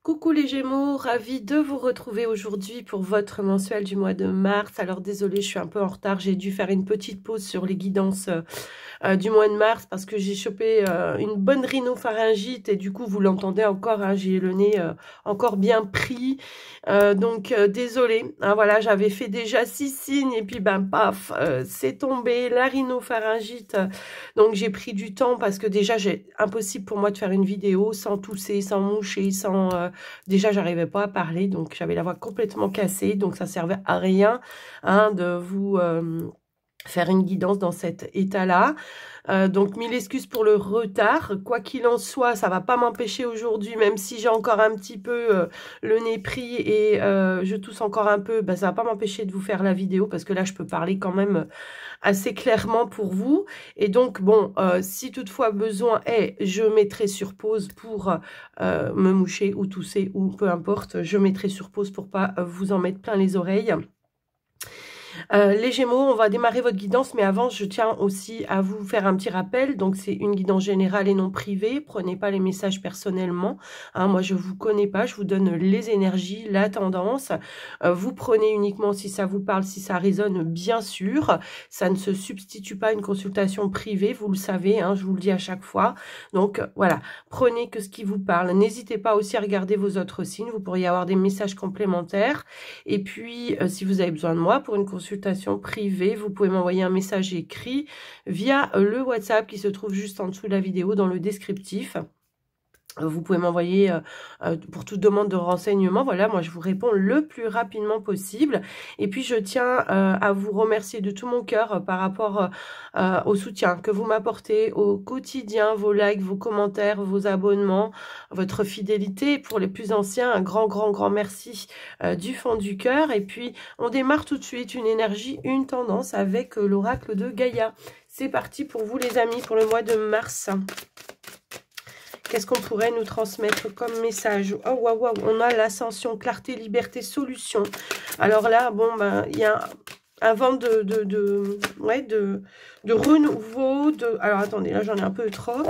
Coucou les Gémeaux, ravie de vous retrouver aujourd'hui pour votre mensuel du mois de mars. Alors désolée, je suis un peu en retard, j'ai dû faire une petite pause sur les guidances du mois de mars parce que j'ai chopé une bonne rhinopharyngite et du coup vous l'entendez encore, hein, j'ai le nez encore bien pris. Donc désolée, hein, voilà, j'avais fait déjà 6 signes et puis ben paf, c'est tombé, la rhinopharyngite. Donc j'ai pris du temps parce que déjà c'est impossible pour moi de faire une vidéo sans tousser, sans moucher, sans... déjà j'arrivais pas à parler, donc j'avais la voix complètement cassée, donc ça servait à rien hein, de vous... faire une guidance dans cet état-là. Donc, mille excuses pour le retard. Quoi qu'il en soit, ça va pas m'empêcher aujourd'hui, même si j'ai encore un petit peu le nez pris et je tousse encore un peu, bah, ça va pas m'empêcher de vous faire la vidéo parce que là, je peux parler quand même assez clairement pour vous. Et donc, bon, si toutefois besoin est, je mettrai sur pause pour me moucher ou tousser ou peu importe. Je mettrai sur pause pour pas vous en mettre plein les oreilles. Les Gémeaux, on va démarrer votre guidance, mais avant, je tiens aussi à vous faire un petit rappel. Donc, c'est une guidance générale et non privée. Prenez pas les messages personnellement. Hein, moi, je vous connais pas. Je vous donne les énergies, la tendance. Vous prenez uniquement si ça vous parle, si ça résonne, bien sûr. Ça ne se substitue pas à une consultation privée. Vous le savez, hein, je vous le dis à chaque fois. Donc, voilà. Prenez que ce qui vous parle. N'hésitez pas aussi à regarder vos autres signes. Vous pourriez avoir des messages complémentaires. Et puis, si vous avez besoin de moi pour une consultation privée, vous pouvez m'envoyer un message écrit via le WhatsApp qui se trouve juste en dessous de la vidéo dans le descriptif. Vous pouvez m'envoyer pour toute demande de renseignement. Voilà, moi je vous réponds le plus rapidement possible. Et puis je tiens à vous remercier de tout mon cœur par rapport au soutien que vous m'apportez au quotidien, vos likes, vos commentaires, vos abonnements, votre fidélité. Pour les plus anciens, un grand merci du fond du cœur. Et puis on démarre tout de suite une énergie, une tendance avec l'oracle de Gaïa. C'est parti pour vous les amis pour le mois de mars. Qu'est-ce qu'on pourrait nous transmettre comme message? Oh, waouh, on a l'ascension, clarté, liberté, solution. Alors là, bon, ben, il y a un vent de renouveau, alors attendez, là j'en ai un peu trop,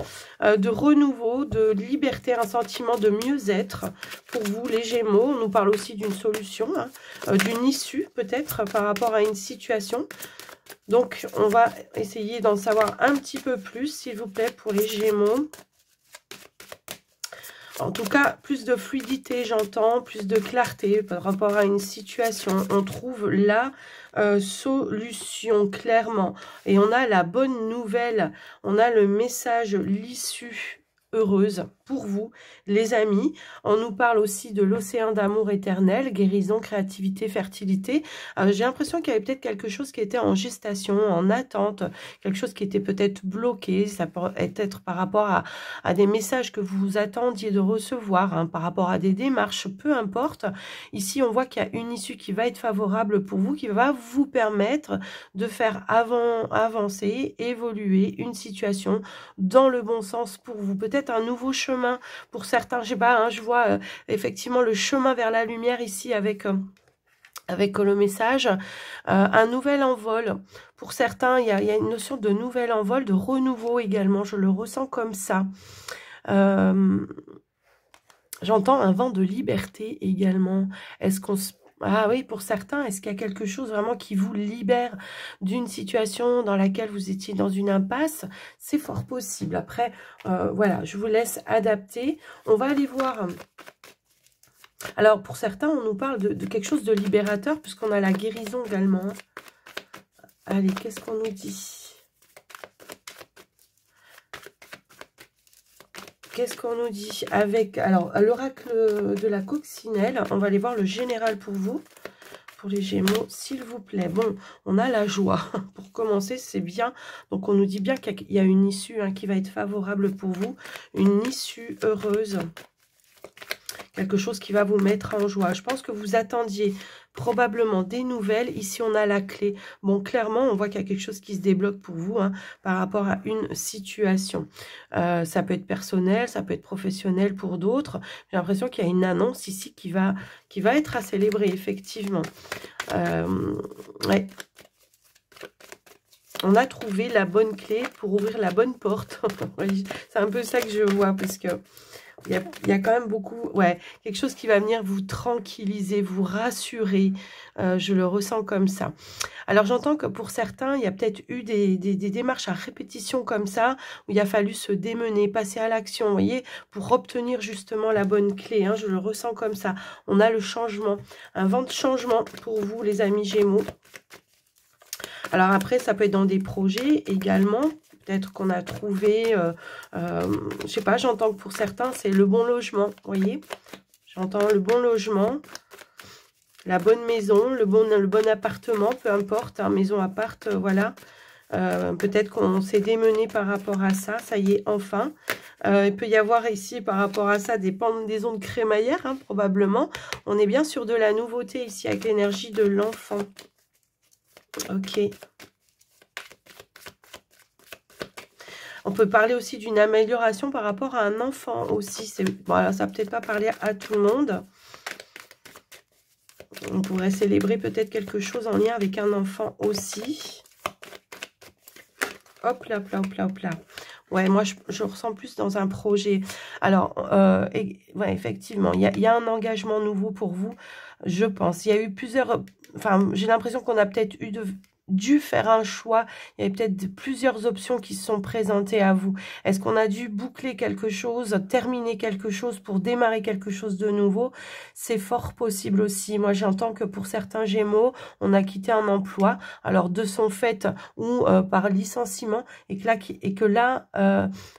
de renouveau, de liberté, un sentiment de mieux-être pour vous les Gémeaux. On nous parle aussi d'une solution, hein, d'une issue peut-être par rapport à une situation. Donc, on va essayer d'en savoir un petit peu plus, s'il vous plaît, pour les Gémeaux. En tout cas, plus de fluidité, j'entends, plus de clarté par rapport à une situation. On trouve la solution, clairement. Et on a la bonne nouvelle, on a le message, l'issue heureuse pour vous, les amis. On nous parle aussi de l'océan d'amour éternel, guérison, créativité, fertilité. J'ai l'impression qu'il y avait peut-être quelque chose qui était en gestation, en attente, quelque chose qui était peut-être bloqué. Ça peut être par rapport à des messages que vous attendiez de recevoir, hein, par rapport à des démarches, peu importe. Ici, on voit qu'il y a une issue qui va être favorable pour vous, qui va vous permettre de faire avancer, évoluer une situation dans le bon sens pour vous. Peut-être un nouveau chemin pour certains, je sais pas, hein, je vois effectivement le chemin vers la lumière ici avec le message, un nouvel envol. Pour certains, il y a une notion de nouvel envol, de renouveau également, je le ressens comme ça. J'entends un vent de liberté également. Est-ce qu'on se... Ah oui, pour certains, est-ce qu'il y a quelque chose vraiment qui vous libère d'une situation dans laquelle vous étiez dans une impasse? C'est fort possible. Après, voilà, je vous laisse adapter. On va aller voir... Alors, pour certains, on nous parle de quelque chose de libérateur, puisqu'on a la guérison également. Allez, qu'est-ce qu'on nous dit? Qu'est-ce qu'on nous dit avec... Alors, l'oracle de la coccinelle, on va aller voir le général pour vous, pour les Gémeaux, s'il vous plaît. Bon, on a la joie. Pour commencer, c'est bien. Donc, on nous dit bien qu'il y a une issue hein, qui va être favorable pour vous. Une issue heureuse. Quelque chose qui va vous mettre en joie. Je pense que vous attendiez probablement des nouvelles. Ici, on a la clé. Bon, clairement, on voit qu'il y a quelque chose qui se débloque pour vous hein, par rapport à une situation. Ça peut être personnel, ça peut être professionnel pour d'autres. J'ai l'impression qu'il y a une annonce ici qui va être à célébrer, effectivement. Ouais. On a trouvé la bonne clé pour ouvrir la bonne porte. C'est un peu ça que je vois, parce que Il y a quand même beaucoup, ouais, quelque chose qui va venir vous tranquilliser, vous rassurer. Je le ressens comme ça. Alors, j'entends que pour certains, il y a peut-être eu des démarches à répétition comme ça, où il a fallu se démener, passer à l'action, vous voyez, pour obtenir justement la bonne clé. Hein, je le ressens comme ça. On a le changement, un vent de changement pour vous, les amis Gémeaux. Alors après, ça peut être dans des projets également. Peut-être qu'on a trouvé, je sais pas, j'entends que pour certains, c'est le bon logement, vous voyez. J'entends le bon logement, la bonne maison, le bon appartement, peu importe, hein, maison, appart, voilà. Peut-être qu'on s'est démené par rapport à ça, ça y est, enfin. Il peut y avoir ici, par rapport à ça, des pendaisons de crémaillère, hein, probablement. On est bien sur de la nouveauté ici, avec l'énergie de l'enfant. Ok. On peut parler aussi d'une amélioration par rapport à un enfant aussi. Voilà, ça peut-être pas parler à tout le monde. On pourrait célébrer peut-être quelque chose en lien avec un enfant aussi. Hop là, hop là, hop là, hop là. Ouais, moi, je ressens plus dans un projet. Alors, ouais, effectivement, il y a un engagement nouveau pour vous, je pense. Il y a eu plusieurs... Enfin, j'ai l'impression qu'on a peut-être dû faire un choix. Il y avait peut-être plusieurs options qui se sont présentées à vous. Est-ce qu'on a dû boucler quelque chose, terminer quelque chose pour démarrer quelque chose de nouveau? C'est fort possible aussi. Moi, j'entends que pour certains Gémeaux, on a quitté un emploi, alors de son fait ou par licenciement, et que là,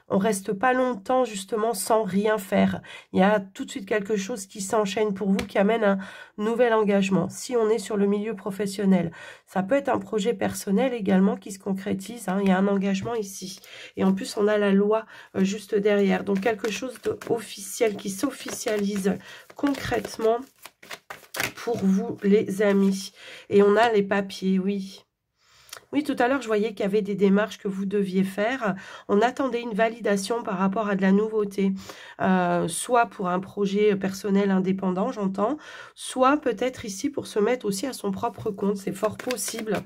on reste pas longtemps justement sans rien faire. Il y a tout de suite quelque chose qui s'enchaîne pour vous, qui amène un nouvel engagement. Si on est sur le milieu professionnel, ça peut être un projet personnel également qui se concrétise. Hein. Il y a un engagement ici. Et en plus, on a la loi juste derrière. Donc, quelque chose d'officiel qui s'officialise concrètement pour vous, les amis. Et on a les papiers, oui. Oui, tout à l'heure, je voyais qu'il y avait des démarches que vous deviez faire. On attendait une validation par rapport à de la nouveauté, soit pour un projet personnel indépendant, j'entends, soit peut-être ici pour se mettre aussi à son propre compte. C'est fort possible,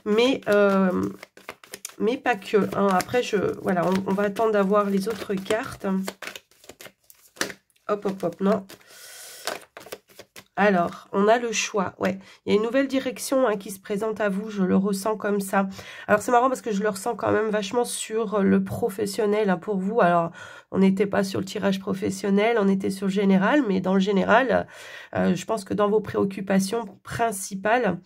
mais pas que. Hein. Après, voilà, on va attendre d'avoir les autres cartes. Hop, hop, hop, non. Alors, on a le choix, ouais. Il y a une nouvelle direction hein, qui se présente à vous, je le ressens comme ça. Alors, c'est marrant parce que je le ressens quand même vachement sur le professionnel hein, pour vous. Alors, on n'était pas sur le tirage professionnel, on était sur le général, mais dans le général, je pense que dans vos préoccupations principales,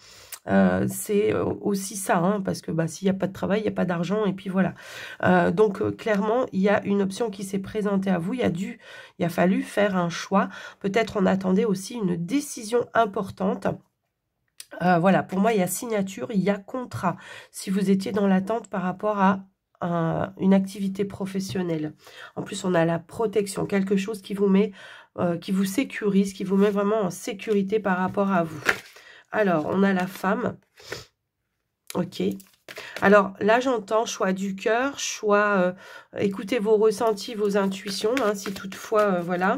c'est aussi ça, hein, parce que bah, s'il n'y a pas de travail, il n'y a pas d'argent, et puis voilà. Donc, clairement, il y a une option qui s'est présentée à vous, il a fallu faire un choix. Peut-être on attendait aussi une décision importante. Voilà, pour moi, il y a signature, il y a contrat. Si vous étiez dans l'attente par rapport à une activité professionnelle. En plus, on a la protection, quelque chose qui vous met, qui vous sécurise, qui vous met vraiment en sécurité par rapport à vous. Alors, on a la femme. Ok. Alors, là, j'entends choix du cœur, choix, écoutez vos ressentis, vos intuitions, hein, si toutefois, voilà,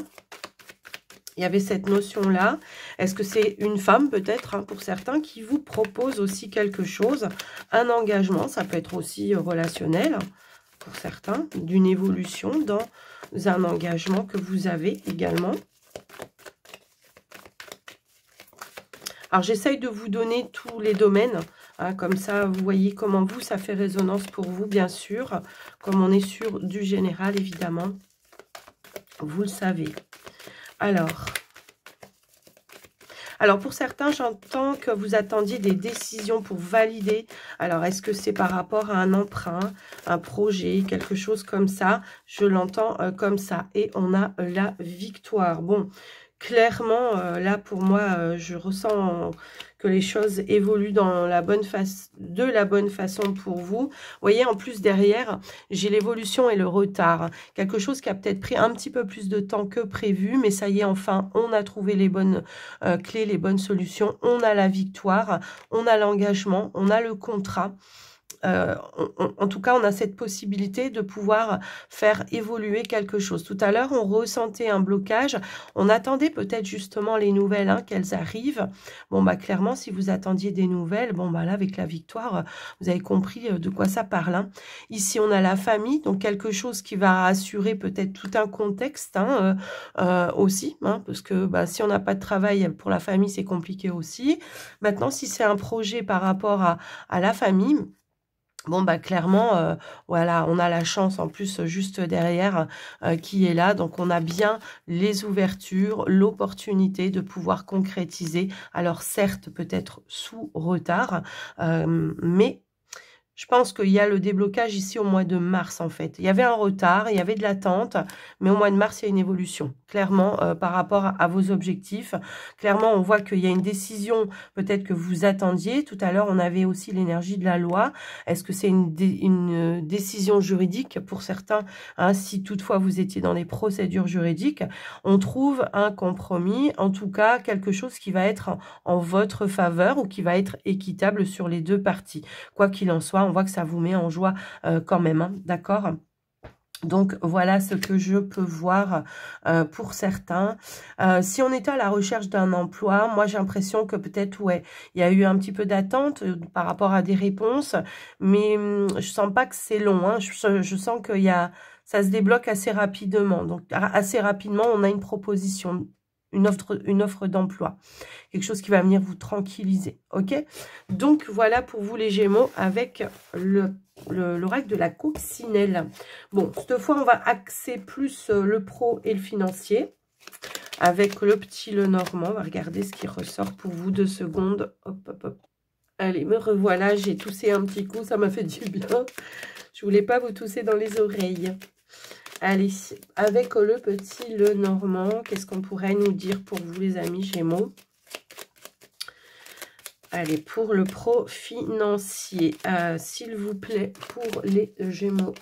il y avait cette notion-là. Est-ce que c'est une femme, peut-être, hein, pour certains, qui vous propose aussi quelque chose, un engagement, ça peut être aussi relationnel, pour certains, d'une évolution dans un engagement que vous avez également. Alors, j'essaye de vous donner tous les domaines, hein, comme ça, vous voyez comment vous, ça fait résonance pour vous, bien sûr. Comme on est sur du général, évidemment, vous le savez. Alors pour certains, j'entends que vous attendiez des décisions pour valider. Alors, est-ce que c'est par rapport à un emprunt, un projet, quelque chose comme ça? Je l'entends comme ça. Et on a la victoire. Bon, clairement, là, pour moi, je ressens que les choses évoluent de la bonne façon pour vous. Vous voyez, en plus, derrière, j'ai l'évolution et le retard. Quelque chose qui a peut-être pris un petit peu plus de temps que prévu, mais ça y est, enfin, on a trouvé les bonnes clés, les bonnes solutions. On a la victoire, on a l'engagement, on a le contrat. en tout cas, on a cette possibilité de pouvoir faire évoluer quelque chose. Tout à l'heure, on ressentait un blocage. On attendait peut-être justement les nouvelles, hein, qu'elles arrivent. Bon, bah clairement, si vous attendiez des nouvelles, bon, bah là, avec la victoire, vous avez compris de quoi ça parle. Hein. Ici, on a la famille, donc quelque chose qui va assurer peut-être tout un contexte, hein, aussi, hein, parce que bah, si on n'a pas de travail pour la famille, c'est compliqué aussi. Maintenant, si c'est un projet par rapport à la famille, bon, bah clairement, voilà, on a la chance en plus juste derrière qui est là. Donc, on a bien les ouvertures, l'opportunité de pouvoir concrétiser. Alors, certes, peut-être sous retard, mais je pense qu'il y a le déblocage ici au mois de mars, en fait. Il y avait un retard, il y avait de l'attente, mais au mois de mars, il y a une évolution, clairement, par rapport à vos objectifs. Clairement, on voit qu'il y a une décision, peut-être que vous attendiez. Tout à l'heure, on avait aussi l'énergie de la loi. Est-ce que c'est une décision juridique pour certains, hein, si toutefois vous étiez dans les procédures juridiques? On trouve un compromis, en tout cas, quelque chose qui va être en votre faveur ou qui va être équitable sur les deux parties. Quoi qu'il en soit, on voit que ça vous met en joie quand même, hein, d'accord ? Donc, voilà ce que je peux voir pour certains. Si on était à la recherche d'un emploi, moi, j'ai l'impression que peut-être, ouais, il y a eu un petit peu d'attente par rapport à des réponses, mais je sens pas que c'est long. Hein. Je sens qu'il y a, ça se débloque assez rapidement. Donc, assez rapidement, on a une proposition, une offre d'emploi. Quelque chose qui va venir vous tranquilliser, ok? Donc, voilà pour vous les Gémeaux avec l'oracle de la coccinelle. Bon, cette fois, on va axer plus le pro et le financier. Avec le petit Lenormand, on va regarder ce qui ressort pour vous. 2 secondes. Hop, hop, hop. Allez, me revoilà. J'ai toussé un petit coup, ça m'a fait du bien. Je voulais pas vous tousser dans les oreilles. Allez, avec le petit Lenormand, qu'est-ce qu'on pourrait nous dire pour vous les amis Gémeaux? Allez, pour le pro financier, s'il vous plaît, pour les Gémeaux.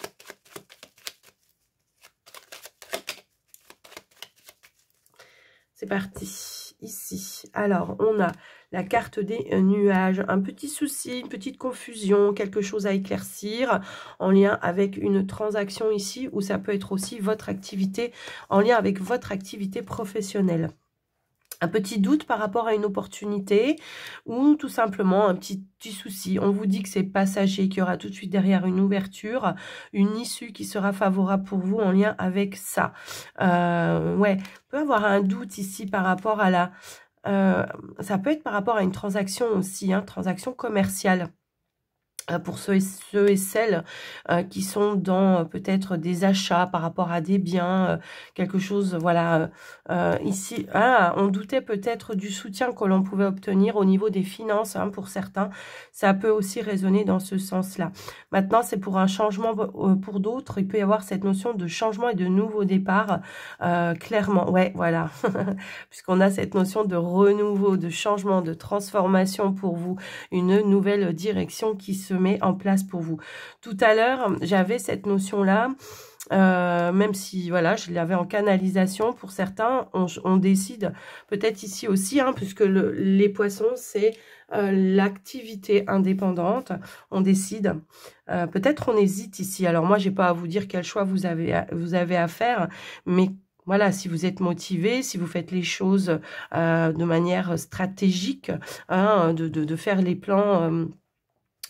C'est parti, ici. Alors, on a la carte des nuages, un petit souci, une petite confusion, quelque chose à éclaircir en lien avec une transaction ici, ou ça peut être aussi votre activité, en lien avec votre activité professionnelle. Un petit doute par rapport à une opportunité ou tout simplement un petit souci. On vous dit que c'est passager, qu'il y aura tout de suite derrière une ouverture, une issue qui sera favorable pour vous en lien avec ça. Ouais, on peut avoir un doute ici par rapport à la... ça peut être par rapport à une transaction aussi, hein, transaction commerciale. Pour ceux et celles qui sont dans peut-être des achats par rapport à des biens, quelque chose, voilà, ici, on doutait peut-être du soutien que l'on pouvait obtenir au niveau des finances, hein, pour certains, ça peut aussi résonner dans ce sens-là. Maintenant, c'est pour un changement, pour d'autres, il peut y avoir cette notion de changement et de nouveau départ, clairement, ouais, voilà, puisqu'on a cette notion de renouveau, de changement, de transformation pour vous, une nouvelle direction qui se met en place pour vous. Tout à l'heure, j'avais cette notion-là, même si, voilà, je l'avais en canalisation. Pour certains, on décide, peut-être ici aussi, hein, puisque les poissons, c'est l'activité indépendante. On décide, peut-être on hésite ici. Alors moi, j'ai pas à vous dire quel choix vous avez à faire, mais voilà, si vous êtes motivé, si vous faites les choses de manière stratégique, hein, de faire les plans...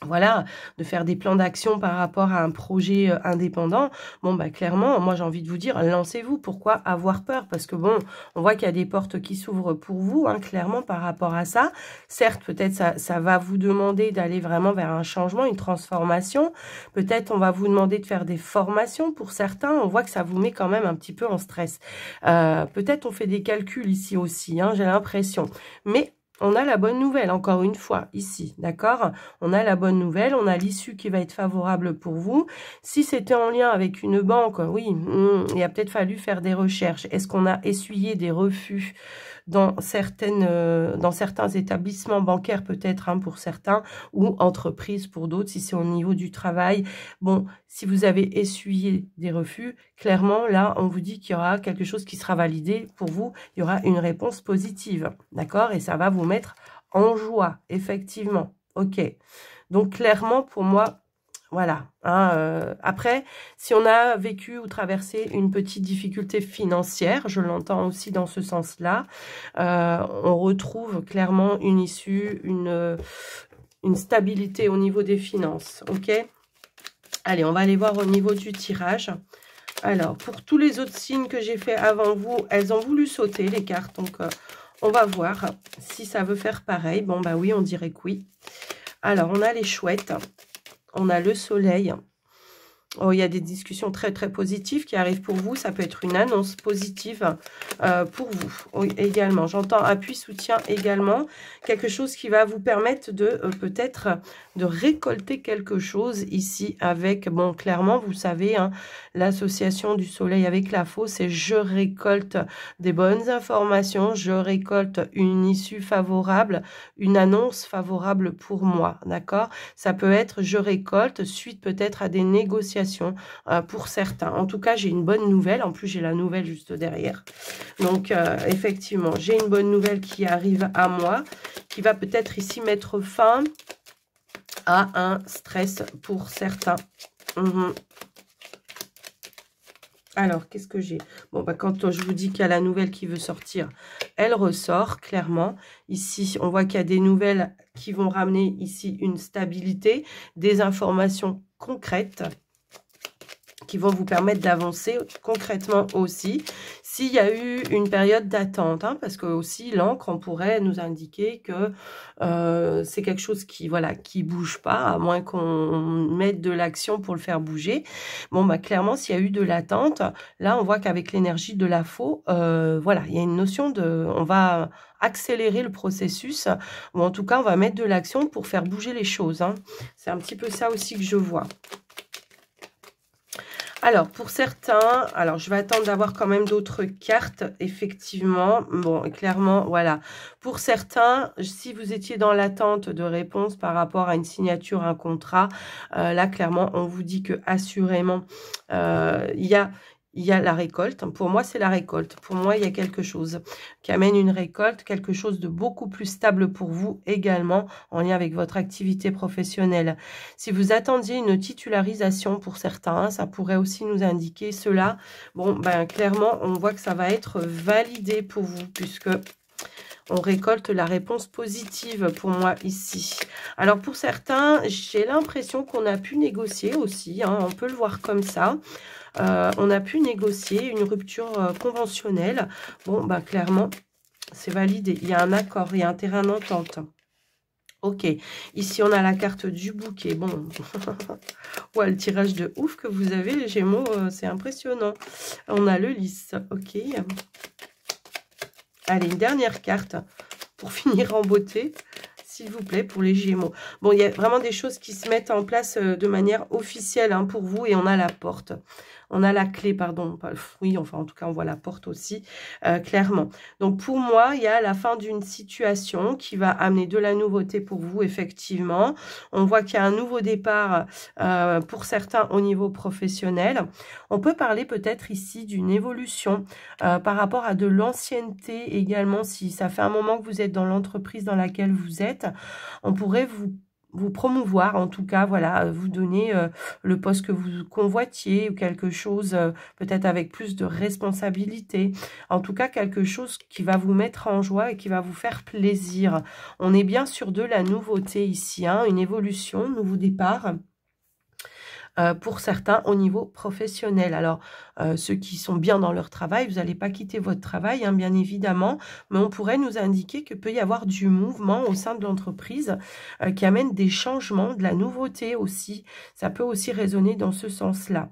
voilà, de faire des plans d'action par rapport à un projet indépendant, bon, bah clairement, moi j'ai envie de vous dire, lancez-vous. Pourquoi avoir peur? Parce que bon, on voit qu'il y a des portes qui s'ouvrent pour vous, hein, clairement, par rapport à ça. Certes, peut-être ça va vous demander d'aller vraiment vers un changement, une transformation. Peut-être on va vous demander de faire des formations pour certains. On voit que ça vous met quand même un petit peu en stress. Peut-être on fait des calculs ici aussi, hein, j'ai l'impression. Mais... on a la bonne nouvelle, encore une fois, ici, d'accord? On a la bonne nouvelle, on a l'issue qui va être favorable pour vous. Si c'était en lien avec une banque, oui, il a peut-être fallu faire des recherches. Est-ce qu'on a essuyé des refus dans certains établissements bancaires, peut-être, hein, pour certains, ou entreprises pour d'autres, si c'est au niveau du travail? Bon, si vous avez essuyé des refus, clairement, là, on vous dit qu'il y aura quelque chose qui sera validé pour vous. Il y aura une réponse positive, d'accord? Et ça va vous mettre en joie, effectivement. Ok. Donc, clairement, pour moi, Voilà. Hein, après, si on a vécu ou traversé une petite difficulté financière, je l'entends aussi dans ce sens-là, on retrouve clairement une issue, une stabilité au niveau des finances. Ok? Allez, on va aller voir au niveau du tirage. Alors, pour tous les autres signes que j'ai fait avant vous, elles ont voulu sauter, les cartes. Donc, on va voir si ça veut faire pareil. Bon, bah oui, on dirait que oui. Alors, on a les chouettes. On a le soleil. Oh, il y a des discussions très, très positives qui arrivent pour vous. Ça peut être une annonce positive pour vous oui, également. J'entends appui, soutien également. Quelque chose qui va vous permettre de peut-être de récolter quelque chose ici avec, bon, clairement, vous savez, hein, l'association du soleil avec la faux, c'est je récolte des bonnes informations, je récolte une issue favorable, une annonce favorable pour moi, d'accord? Ça peut être je récolte suite peut-être à des négociations pour certains. En tout cas, j'ai une bonne nouvelle. En plus, j'ai la nouvelle juste derrière. Donc, effectivement, j'ai une bonne nouvelle qui arrive à moi, qui va peut-être ici mettre fin à un stress pour certains. Alors, qu'est-ce que j'ai? Bon, bah, quand je vous dis qu'il y a la nouvelle qui veut sortir, elle ressort clairement. Ici, on voit qu'il y a des nouvelles qui vont ramener ici une stabilité, des informations concrètes qui vont vous permettre d'avancer concrètement aussi. S'il y a eu une période d'attente, hein, parce que aussi l'encre, on pourrait nous indiquer que c'est quelque chose qui voilà qui bouge pas, à moins qu'on mette de l'action pour le faire bouger. Bon, bah clairement, s'il y a eu de l'attente, là, on voit qu'avec l'énergie de la faux, voilà, il y a une notion de... On va accélérer le processus, ou en tout cas, on va mettre de l'action pour faire bouger les choses. Hein. C'est un petit peu ça aussi que je vois. Alors, pour certains, alors je vais attendre d'avoir quand même d'autres cartes, effectivement. Bon, clairement, voilà. Pour certains, si vous étiez dans l'attente de réponse par rapport à une signature, un contrat, là, clairement, on vous dit que assurément, il y a la récolte. Pour moi, c'est la récolte. Pour moi, il y a quelque chose qui amène une récolte, quelque chose de beaucoup plus stable pour vous également, en lien avec votre activité professionnelle. Si vous attendiez une titularisation pour certains, ça pourrait aussi nous indiquer cela. Bon, ben clairement, on voit que ça va être validé pour vous, puisque on récolte la réponse positive pour moi ici. Alors pour certains, j'ai l'impression qu'on a pu négocier aussi, hein, on peut le voir comme ça. On a pu négocier une rupture conventionnelle. Bon, bah clairement, c'est validé. Il y a un accord, il y a un terrain d'entente. Ok, ici on a la carte du bouquet. Bon, ouais, le tirage de ouf que vous avez, les Gémeaux, c'est impressionnant. On a le lys, ok. Allez, une dernière carte pour finir en beauté, s'il vous plaît, pour les Gémeaux. Bon, il y a vraiment des choses qui se mettent en place de manière officielle hein, pour vous et on a la porte. On a la clé, pardon. Oui, enfin, en tout cas, on voit la porte aussi, clairement. Donc, pour moi, il y a la fin d'une situation qui va amener de la nouveauté pour vous, effectivement. On voit qu'il y a un nouveau départ pour certains au niveau professionnel. On peut parler peut-être ici d'une évolution par rapport à de l'ancienneté également. Si ça fait un moment que vous êtes dans l'entreprise dans laquelle vous êtes, on pourrait vous promouvoir, en tout cas, voilà, vous donner le poste que vous convoitiez ou quelque chose peut-être avec plus de responsabilité. En tout cas, quelque chose qui va vous mettre en joie et qui va vous faire plaisir. On est bien sûr de la nouveauté ici, hein, une évolution, nouveau départ. Pour certains au niveau professionnel. Alors, ceux qui sont bien dans leur travail, vous n'allez pas quitter votre travail, hein, bien évidemment, mais on pourrait nous indiquer que peut y avoir du mouvement au sein de l'entreprise qui amène des changements, de la nouveauté aussi. Ça peut aussi résonner dans ce sens-là.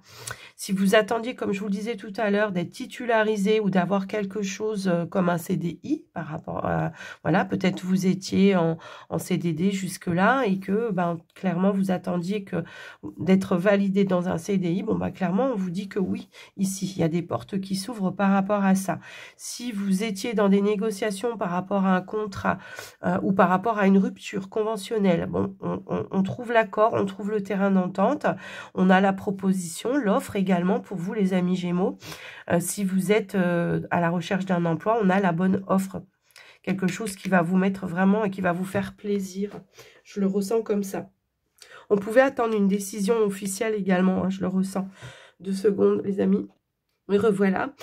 Si vous attendiez, comme je vous le disais tout à l'heure, d'être titularisé ou d'avoir quelque chose comme un CDI par rapport à... Voilà, peut-être vous étiez en CDD jusque-là et que, ben, clairement, vous attendiez que d'être validé dans un CDI. Bon, ben, clairement, on vous dit que oui, ici, il y a des portes qui s'ouvrent par rapport à ça. Si vous étiez dans des négociations par rapport à un contrat ou par rapport à une rupture conventionnelle, bon, on trouve l'accord, on trouve le terrain d'entente, on a la proposition, l'offre également pour vous les amis Gémeaux. Si vous êtes à la recherche d'un emploi, on a la bonne offre. Quelque chose qui va vous mettre vraiment et qui va vous faire plaisir. Je le ressens comme ça. On pouvait attendre une décision officielle également, hein, je le ressens. 2 secondes, les amis. Me revoilà.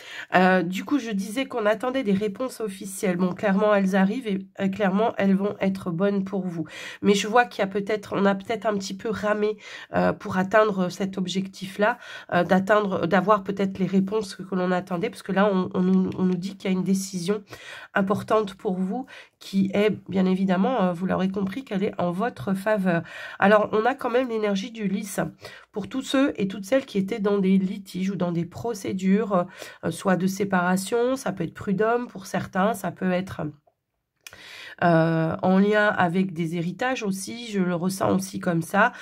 Du coup, je disais qu'on attendait des réponses officielles. Bon, clairement, elles arrivent et clairement, elles vont être bonnes pour vous. Mais je vois qu'il y a peut-être, on a peut-être un petit peu ramé pour atteindre cet objectif-là, d'avoir peut-être les réponses que l'on attendait, parce que là, on nous dit qu'il y a une décision importante pour vous qui est, bien évidemment, vous l'aurez compris, qu'elle est en votre faveur. Alors, on a quand même l'énergie du lys pour tous ceux et toutes celles qui étaient dans des litiges ou dans des procédures, soit de séparation, ça peut être prud'homme pour certains, ça peut être en lien avec des héritages aussi, je le ressens aussi comme ça.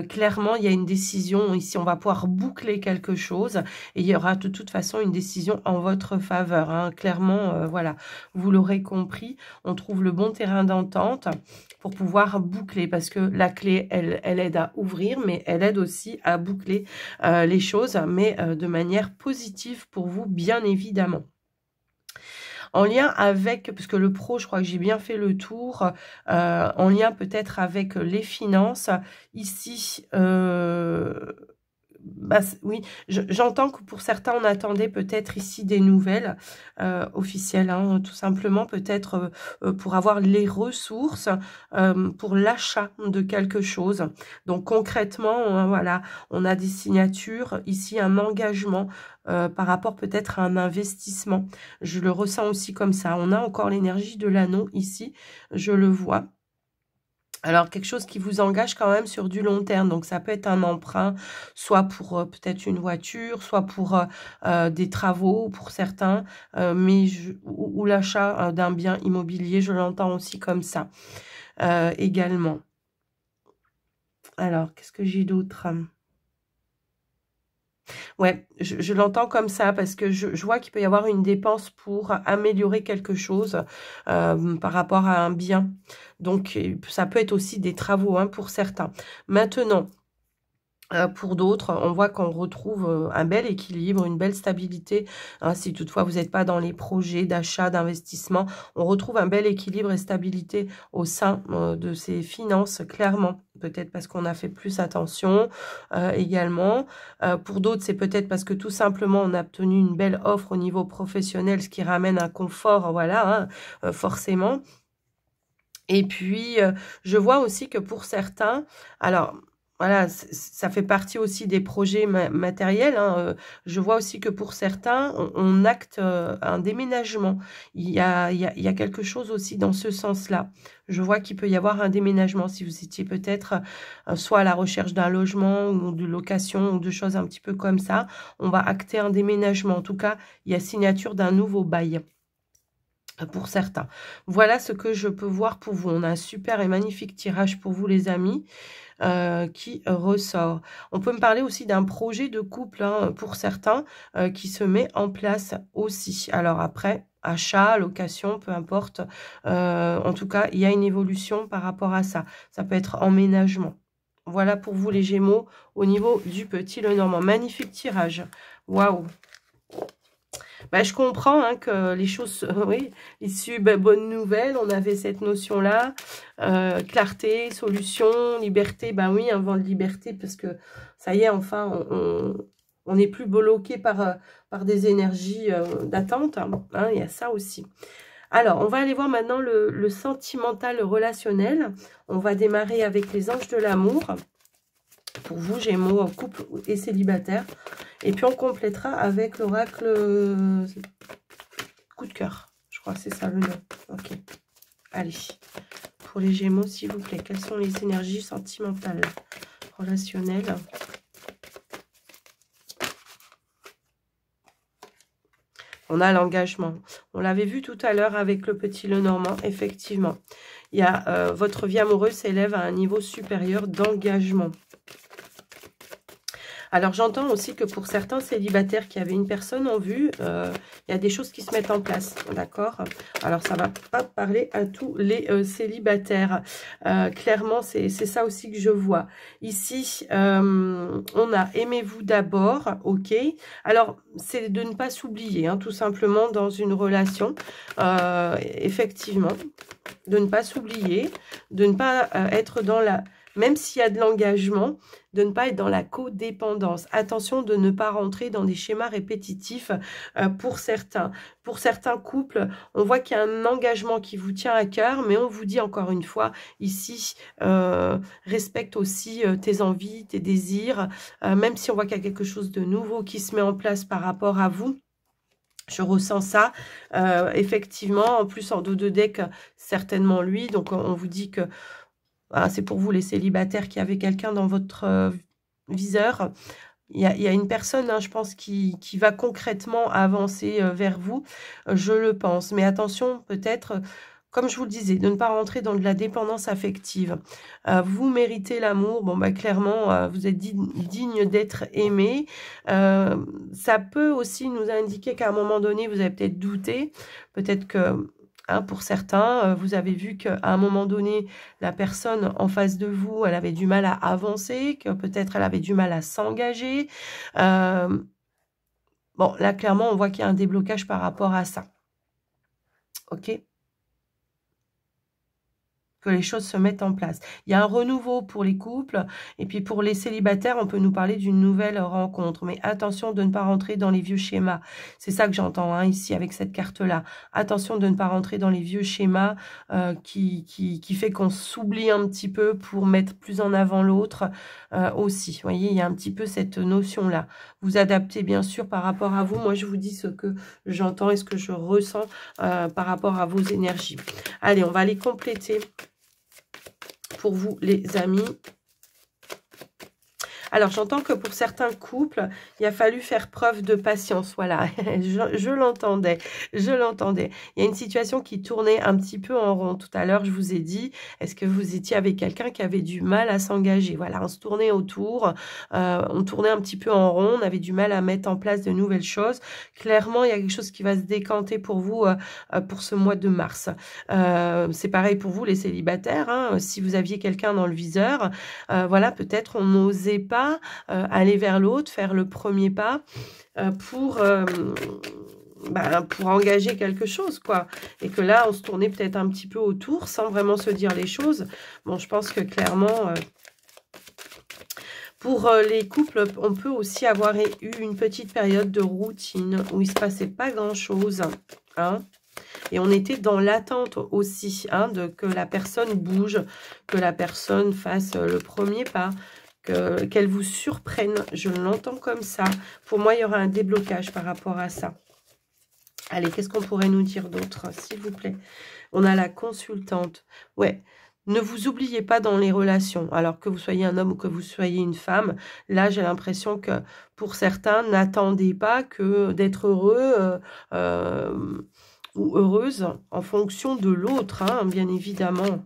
Clairement, il y a une décision ici, on va pouvoir boucler quelque chose et il y aura de toute façon une décision en votre faveur. Hein. Clairement, voilà, vous l'aurez compris, on trouve le bon terrain d'entente pour pouvoir boucler parce que la clé, elle aide à ouvrir, mais elle aide aussi à boucler les choses, mais de manière positive pour vous, bien évidemment. En lien avec, parce que le pro, je crois que j'ai bien fait le tour, en lien peut-être avec les finances, ici, bah, oui, j'entends que pour certains, on attendait peut-être ici des nouvelles officielles, hein, tout simplement, peut-être pour avoir les ressources pour l'achat de quelque chose. Donc concrètement, voilà, on a des signatures, ici un engagement par rapport peut-être à un investissement. Je le ressens aussi comme ça. On a encore l'énergie de l'anneau ici, je le vois. Alors, quelque chose qui vous engage quand même sur du long terme. Donc, ça peut être un emprunt, soit pour peut-être une voiture, soit pour des travaux pour certains, ou l'achat d'un bien immobilier, je l'entends aussi comme ça également. Alors, qu'est-ce que j'ai d'autre ? Ouais, je l'entends comme ça parce que je vois qu'il peut y avoir une dépense pour améliorer quelque chose par rapport à un bien. Donc, ça peut être aussi des travaux hein, pour certains. Maintenant, pour d'autres, on voit qu'on retrouve un bel équilibre, une belle stabilité. Hein, si toutefois vous n'êtes pas dans les projets d'achat, d'investissement, on retrouve un bel équilibre et stabilité au sein de ces finances, clairement. Peut-être parce qu'on a fait plus attention également. Pour d'autres, c'est peut-être parce que tout simplement, on a obtenu une belle offre au niveau professionnel, ce qui ramène un confort, voilà, hein, forcément. Et puis, je vois aussi que pour certains, alors... Voilà, ça fait partie aussi des projets matériels. Hein. Je vois aussi que pour certains, on acte un déménagement. Il y a quelque chose aussi dans ce sens-là. Je vois qu'il peut y avoir un déménagement. Si vous étiez peut-être soit à la recherche d'un logement ou de location ou de choses un petit peu comme ça, on va acter un déménagement. En tout cas, il y a signature d'un nouveau bail. Pour certains. Voilà ce que je peux voir pour vous. On a un super et magnifique tirage pour vous les amis qui ressort. On peut me parler aussi d'un projet de couple hein, pour certains qui se met en place aussi. Alors après, achat, location, peu importe. En tout cas, il y a une évolution par rapport à ça. Ça peut être emménagement. Voilà pour vous les Gémeaux au niveau du petit Lenormand. Magnifique tirage. Waouh! Bah, je comprends hein, que les choses, oui, issues, bonne nouvelle, on avait cette notion-là, clarté, solution, liberté, ben oui, un vent de liberté, parce que ça y est, enfin, on n'est plus bloqué par des énergies d'attente, hein, il y a ça aussi. Alors, on va aller voir maintenant le sentimental, le relationnel. On va démarrer avec les anges de l'amour. Pour vous, Gémeaux, couple et célibataire. Et puis, on complétera avec l'oracle coup de cœur. Je crois que c'est ça le nom. Ok. Allez. Pour les Gémeaux, s'il vous plaît, quelles sont les énergies sentimentales, relationnelles? On a l'engagement. On l'avait vu tout à l'heure avec le petit Lenormand, effectivement. Il y a votre vie amoureuse s'élève à un niveau supérieur d'engagement. Alors, j'entends aussi que pour certains célibataires qui avaient une personne en vue, il y a des choses qui se mettent en place, d'accord? Alors, ça ne va pas parler à tous les célibataires. Clairement, c'est ça aussi que je vois. Ici, on a « aimez-vous d'abord », ok? Alors, c'est de ne pas s'oublier, hein, tout simplement, dans une relation, effectivement, de ne pas s'oublier, de ne pas être dans même s'il y a de l'engagement, de ne pas être dans la codépendance. Attention de ne pas rentrer dans des schémas répétitifs pour certains. Pour certains couples, on voit qu'il y a un engagement qui vous tient à cœur, mais on vous dit encore une fois, ici, respecte aussi tes envies, tes désirs, même si on voit qu'il y a quelque chose de nouveau qui se met en place par rapport à vous. Je ressens ça, effectivement, en plus en dos de deck, certainement lui, donc on vous dit que voilà, c'est pour vous les célibataires qui avez quelqu'un dans votre viseur. Il y a une personne, hein, je pense, qui va concrètement avancer vers vous, je le pense. Mais attention, peut-être, comme je vous le disais, de ne pas rentrer dans de la dépendance affective. Vous méritez l'amour, bon, bah, clairement, vous êtes digne d'être aimé. Ça peut aussi nous indiquer qu'à un moment donné, vous avez peut-être douté, peut-être que... Hein, pour certains, vous avez vu qu'à un moment donné, la personne en face de vous, elle avait du mal à avancer, que peut-être elle avait du mal à s'engager. Bon, là, clairement, on voit qu'il y a un déblocage par rapport à ça. OK ? Que les choses se mettent en place. Il y a un renouveau pour les couples, et puis pour les célibataires, on peut nous parler d'une nouvelle rencontre. Mais attention de ne pas rentrer dans les vieux schémas. C'est ça que j'entends hein, ici avec cette carte-là. Attention de ne pas rentrer dans les vieux schémas qui fait qu'on s'oublie un petit peu pour mettre plus en avant l'autre aussi. Vous voyez, il y a un petit peu cette notion-là. Vous adaptez bien sûr par rapport à vous. Moi, je vous dis ce que j'entends et ce que je ressens par rapport à vos énergies. Allez, on va les compléter pour vous, les amis. Alors, j'entends que pour certains couples, il a fallu faire preuve de patience. Voilà, je l'entendais, je l'entendais. Il y a une situation qui tournait un petit peu en rond. Tout à l'heure, je vous ai dit, est-ce que vous étiez avec quelqu'un qui avait du mal à s'engager? Voilà, on se tournait autour, on tournait un petit peu en rond, on avait du mal à mettre en place de nouvelles choses. Clairement, il y a quelque chose qui va se décanter pour vous pour ce mois de mars. C'est pareil pour vous, les célibataires. Hein, si vous aviez quelqu'un dans le viseur, voilà, peut-être on n'osait pas aller vers l'autre, faire le premier pas pour engager quelque chose, quoi. Et que là, on se tournait peut-être un petit peu autour sans vraiment se dire les choses. Bon, je pense que clairement... Pour les couples, on peut aussi avoir eu une petite période de routine où il ne se passait pas grand-chose. Hein. Et on était dans l'attente aussi hein, de que la personne bouge, que la personne fasse le premier pas, qu'elle vous surprenne. Je l'entends comme ça. Pour moi, il y aura un déblocage par rapport à ça. Allez, qu'est-ce qu'on pourrait nous dire d'autre, s'il vous plaît? On a la consultante. Ouais. Ne vous oubliez pas dans les relations, alors que vous soyez un homme ou que vous soyez une femme. Là, j'ai l'impression que pour certains, n'attendez pas que d'être heureux ou heureuse en fonction de l'autre, hein, bien évidemment.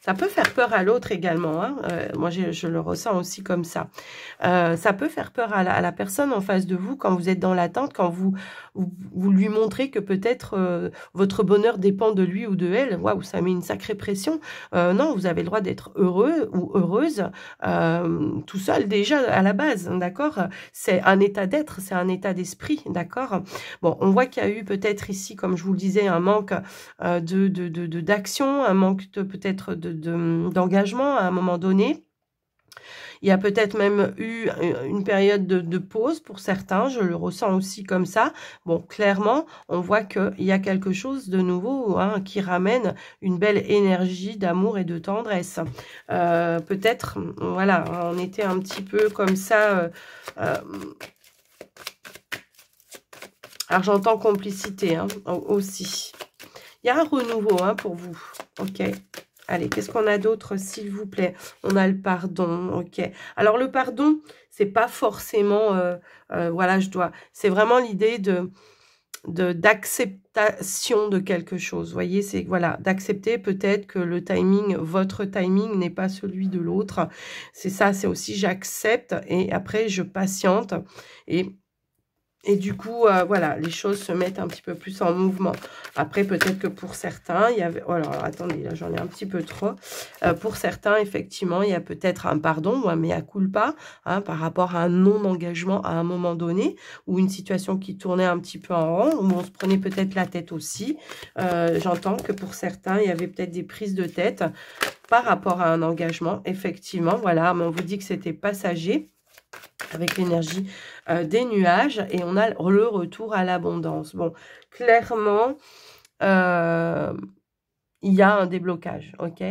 Ça peut faire peur à l'autre également. Hein. Moi, je le ressens aussi comme ça. Ça peut faire peur à la personne en face de vous quand vous êtes dans l'attente, quand vous lui montrez que peut-être votre bonheur dépend de lui ou de elle. Waouh, ça met une sacrée pression. Non, vous avez le droit d'être heureux ou heureuse tout seul déjà à la base, d'accord? C'est un état d'être, c'est un état d'esprit, d'accord? Bon, on voit qu'il y a eu peut-être ici, comme je vous le disais, un manque d'action, un manque peut-être d'engagement à un moment donné. Il y a peut-être même eu une période de pause pour certains, je le ressens aussi comme ça. Bon, clairement, on voit qu'il y a quelque chose de nouveau hein, qui ramène une belle énergie d'amour et de tendresse. Peut-être, voilà, on était un petit peu comme ça. Alors, j'entends complicité hein, aussi. Il y a un renouveau hein, pour vous. Ok. Allez, qu'est-ce qu'on a d'autre, s'il vous plaît? On a le pardon, ok. Alors, le pardon, c'est pas forcément... voilà, c'est vraiment l'idée d'acceptation de quelque chose. Vous voyez, c'est voilà, d'accepter peut-être que le timing, votre timing n'est pas celui de l'autre. C'est ça, c'est aussi j'accepte et après je patiente et Et du coup, voilà, les choses se mettent un petit peu plus en mouvement. Après, peut-être que pour certains, il y avait... Oh, alors, attendez, là, j'en ai un petit peu trop. Pour certains, effectivement, il y a peut-être un pardon ou un mea culpa hein, par rapport à un non-engagement à un moment donné ou une situation qui tournait un petit peu en rond, où on se prenait peut-être la tête aussi. J'entends que pour certains, il y avait peut-être des prises de tête par rapport à un engagement. Effectivement, voilà, mais on vous dit que c'était passager avec l'énergie des nuages, et on a le retour à l'abondance. Bon, clairement, il y a un déblocage, ok?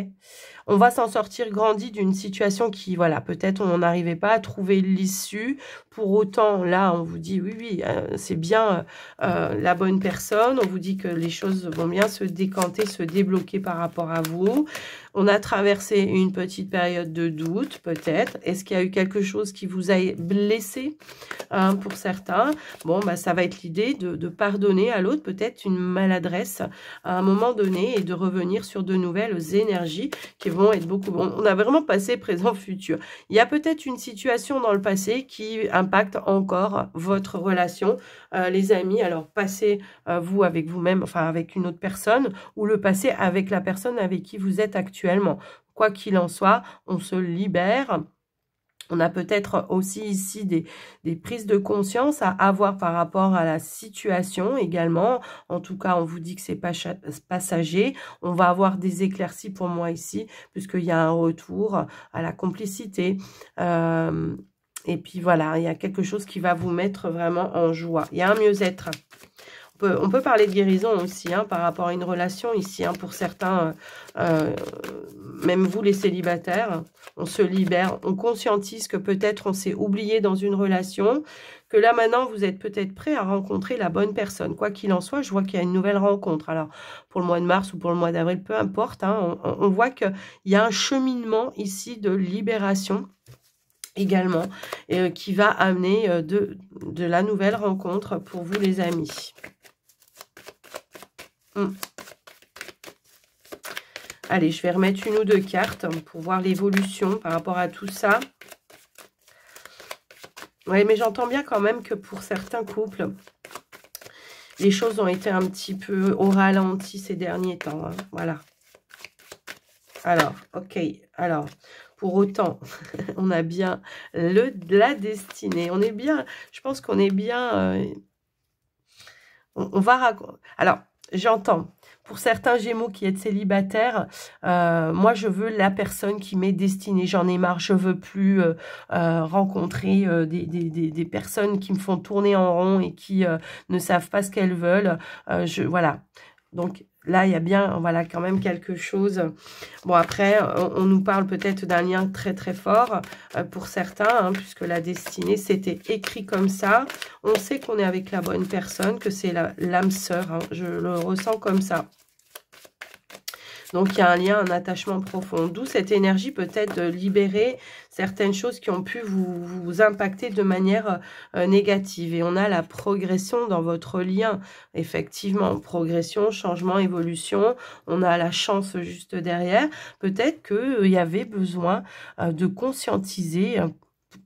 On va s'en sortir grandi d'une situation qui, voilà, peut-être on n'arrivait pas à trouver l'issue. Pour autant, là, on vous dit, oui, oui, c'est bien la bonne personne. On vous dit que les choses vont bien se décanter, se débloquer par rapport à vous. On a traversé une petite période de doute, peut-être. Est-ce qu'il y a eu quelque chose qui vous a blessé pour certains? Bon, bah, ça va être l'idée de pardonner à l'autre, peut-être une maladresse à un moment donné, et de revenir sur de nouvelles énergies qui vont être beaucoup... Bon, on a vraiment passé, présent, futur. Il y a peut-être une situation dans le passé qui impacte encore votre relation, les amis. Alors, passé, vous avec vous-même, enfin avec une autre personne, ou le passé avec la personne avec qui vous êtes actuellement. Quoi qu'il en soit, on se libère. On a peut-être aussi ici des prises de conscience à avoir par rapport à la situation également. En tout cas, on vous dit que c'est passager. On va avoir des éclaircies pour moi ici, puisqu'il y a un retour à la complicité. Et puis voilà, il y a quelque chose qui va vous mettre vraiment en joie. Il y a un mieux-être. On peut parler de guérison aussi hein, par rapport à une relation ici. Hein, pour certains, même vous les célibataires, on se libère, on conscientise que peut-être on s'est oublié dans une relation, que là maintenant vous êtes peut-être prêt à rencontrer la bonne personne. Quoi qu'il en soit, je vois qu'il y a une nouvelle rencontre. Alors pour le mois de mars ou pour le mois d'avril, peu importe, hein, on voit qu'il y a un cheminement ici de libération également, qui va amener de la nouvelle rencontre pour vous les amis. Allez, je vais remettre une ou deux cartes pour voir l'évolution par rapport à tout ça. Oui, mais j'entends bien quand même que pour certains couples, les choses ont été un petit peu au ralenti ces derniers temps. Hein. Voilà. Alors, ok. Alors, pour autant, on a bien la destinée. On est bien, je pense qu'on est bien... on va raconter... Alors, j'entends... Pour certains Gémeaux qui êtes célibataires, moi, je veux la personne qui m'est destinée. J'en ai marre, je veux plus rencontrer des personnes qui me font tourner en rond et qui ne savent pas ce qu'elles veulent. Voilà. Donc là, il y a bien, voilà, quand même quelque chose. Bon, après, on nous parle peut-être d'un lien très, très fort pour certains, hein, puisque la destinée, c'était écrit comme ça. On sait qu'on est avec la bonne personne, que c'est l'âme sœur. Hein, je le ressens comme ça. Donc, il y a un lien, un attachement profond. D'où cette énergie peut-être de libérer certaines choses qui ont pu vous impacter de manière négative. Et on a la progression dans votre lien. Effectivement, progression, changement, évolution. On a la chance juste derrière. Peut-être qu'il y avait besoin de conscientiser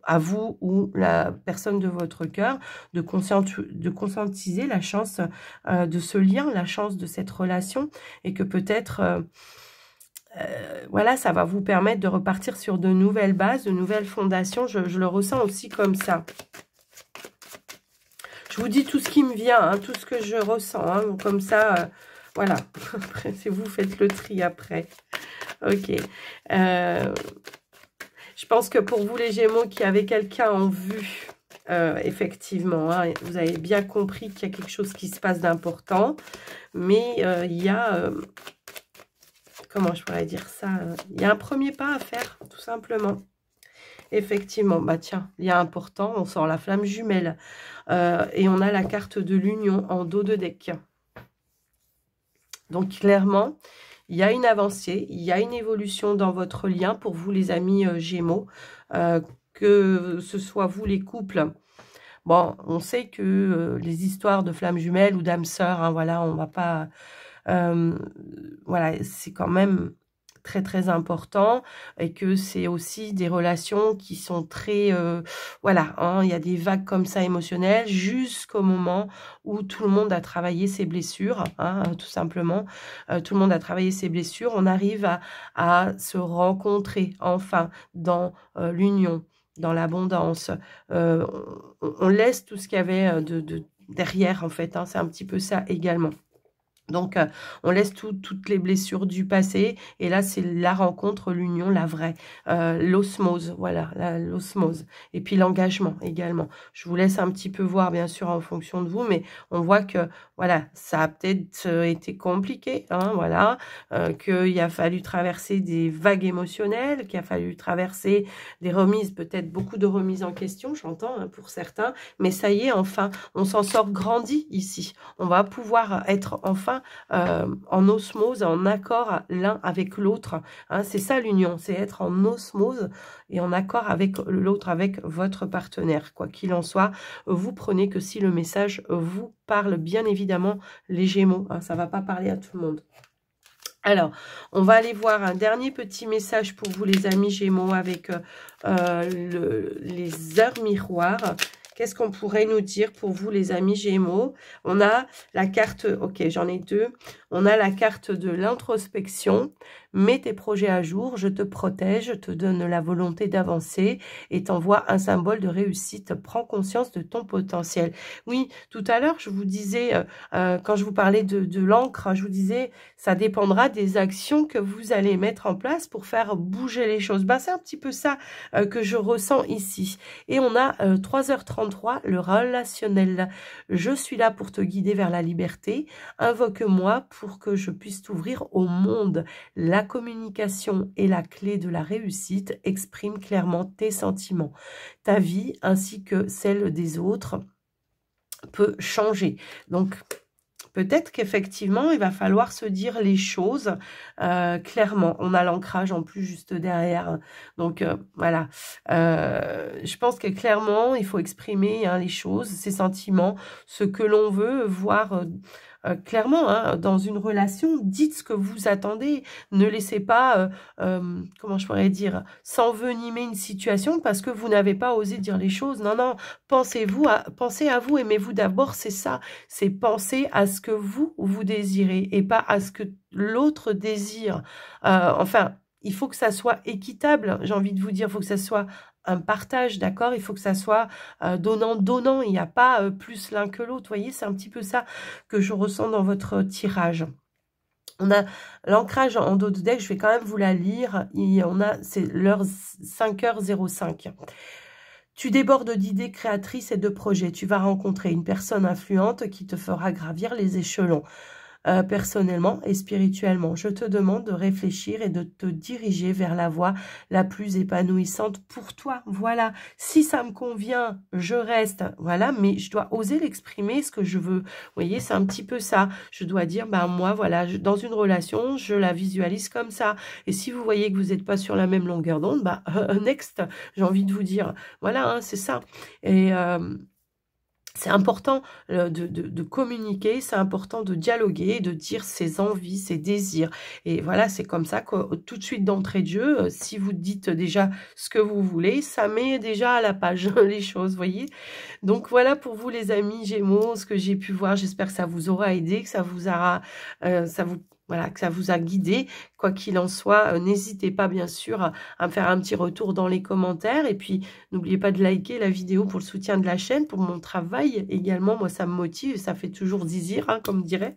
à vous ou la personne de votre cœur, de conscientiser la chance de ce lien, la chance de cette relation, et que peut-être, voilà, ça va vous permettre de repartir sur de nouvelles bases, de nouvelles fondations. Je le ressens aussi comme ça. Je vous dis tout ce qui me vient, hein, tout ce que je ressens, hein, comme ça, voilà. Après, c'est vous faites le tri après. Ok. Je pense que pour vous, les Gémeaux, qui avez quelqu'un en vue, effectivement, hein, vous avez bien compris qu'il y a quelque chose qui se passe d'important. Mais il y a... comment je pourrais dire ça? Il y a un premier pas à faire, tout simplement. Effectivement, bah tiens, il y a important, on sort la flamme jumelle. Et on a la carte de l'union en dos de deck. Donc, clairement... il y a une avancée, il y a une évolution dans votre lien pour vous, les amis Gémeaux, que ce soit vous, les couples. Bon, on sait que les histoires de flammes jumelles ou d'âmes sœurs, hein, voilà, on va pas... voilà, c'est quand même très très important et que c'est aussi des relations qui sont très voilà, hein, il y a des vagues comme ça émotionnelles jusqu'au moment où tout le monde a travaillé ses blessures, hein, tout simplement. Tout le monde a travaillé ses blessures. On arrive à se rencontrer enfin dans l'union, dans l'abondance. On laisse tout ce qu'il y avait derrière, en fait, hein, c'est un petit peu ça également. Donc, on laisse toutes les blessures du passé. Et là, c'est la rencontre, l'union, la vraie. L'osmose, voilà, l'osmose. Et puis l'engagement également. Je vous laisse un petit peu voir, bien sûr, en fonction de vous. Mais on voit que, voilà, ça a peut-être été compliqué. Hein, voilà. Qu'il a fallu traverser des vagues émotionnelles. Qu'il a fallu traverser des remises, peut-être beaucoup de remises en question, j'entends, hein, pour certains. Mais ça y est, enfin, on s'en sort grandi ici. On va pouvoir être enfin en osmose, en accord l'un avec l'autre. Hein, c'est ça l'union, c'est être en osmose et en accord avec l'autre, avec votre partenaire. Quoi qu'il en soit, vous prenez que si le message vous parle, bien évidemment, les Gémeaux. Hein, ça ne va pas parler à tout le monde. Alors, on va aller voir un dernier petit message pour vous, les amis Gémeaux, avec les heures miroirs. Qu'est-ce qu'on pourrait nous dire pour vous, les amis Gémeaux? On a la carte, ok, j'en ai deux. On a la carte de l'introspection. Mets tes projets à jour, je te protège, je te donne la volonté d'avancer et t'envoie un symbole de réussite. Prends conscience de ton potentiel. Oui, tout à l'heure, je vous disais, quand je vous parlais de l'encre, je vous disais, ça dépendra des actions que vous allez mettre en place pour faire bouger les choses. Ben, c'est un petit peu ça que je ressens ici. Et on a 3h33, le relationnel. Je suis là pour te guider vers la liberté. Invoque-moi pour que je puisse t'ouvrir au monde. La communication est la clé de la réussite. Exprime clairement tes sentiments. Ta vie ainsi que celle des autres peut changer. Donc, peut-être qu'effectivement, il va falloir se dire les choses clairement. On a l'ancrage en plus juste derrière. Donc, voilà. Je pense que clairement, il faut exprimer hein, les choses, ses sentiments, ce que l'on veut voir clairement, hein, dans une relation, dites ce que vous attendez. Ne laissez pas, comment je pourrais dire, s'envenimer une situation parce que vous n'avez pas osé dire les choses. Non, non, pensez à vous, aimez-vous d'abord, c'est ça. C'est penser à ce que vous désirez et pas à ce que l'autre désire. Enfin, il faut que ça soit équitable, j'ai envie de vous dire, il faut que ça soit un partage, d'accord? Il faut que ça soit donnant-donnant, il n'y a pas plus l'un que l'autre, vous voyez? C'est un petit peu ça que je ressens dans votre tirage. On a l'ancrage en dos de deck, je vais quand même vous la lire, c'est l'heure 5h05. Tu débordes d'idées créatrices et de projets, tu vas rencontrer une personne influente qui te fera gravir les échelons. Personnellement et spirituellement. Je te demande de réfléchir et de te diriger vers la voie la plus épanouissante pour toi. Voilà, si ça me convient, je reste. Voilà, mais je dois oser l'exprimer, ce que je veux. Vous voyez, c'est un petit peu ça. Je dois dire, ben moi, voilà, dans une relation, je la visualise comme ça. Et si vous voyez que vous n'êtes pas sur la même longueur d'onde, ben, next, j'ai envie de vous dire. Voilà, hein, c'est ça. Et... c'est important de communiquer, c'est important de dialoguer, de dire ses envies, ses désirs. Et voilà, c'est comme ça que tout de suite d'entrée de jeu, si vous dites déjà ce que vous voulez, ça met déjà à la page les choses, voyez. Donc voilà pour vous les amis Gémeaux, ce que j'ai pu voir. J'espère que ça vous aura aidé, que ça vous aura, voilà, que ça vous a guidé. Quoi qu'il en soit, n'hésitez pas bien sûr à me faire un petit retour dans les commentaires. Et puis, n'oubliez pas de liker la vidéo pour le soutien de la chaîne, pour mon travail également. Moi, ça me motive, ça fait toujours zizir, hein, comme dirait.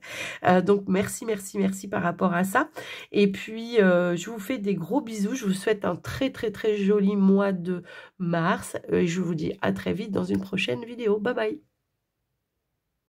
Donc, merci, merci, merci par rapport à ça. Et puis, je vous fais des gros bisous. Je vous souhaite un très, très, très joli mois de mars. Et je vous dis à très vite dans une prochaine vidéo. Bye bye.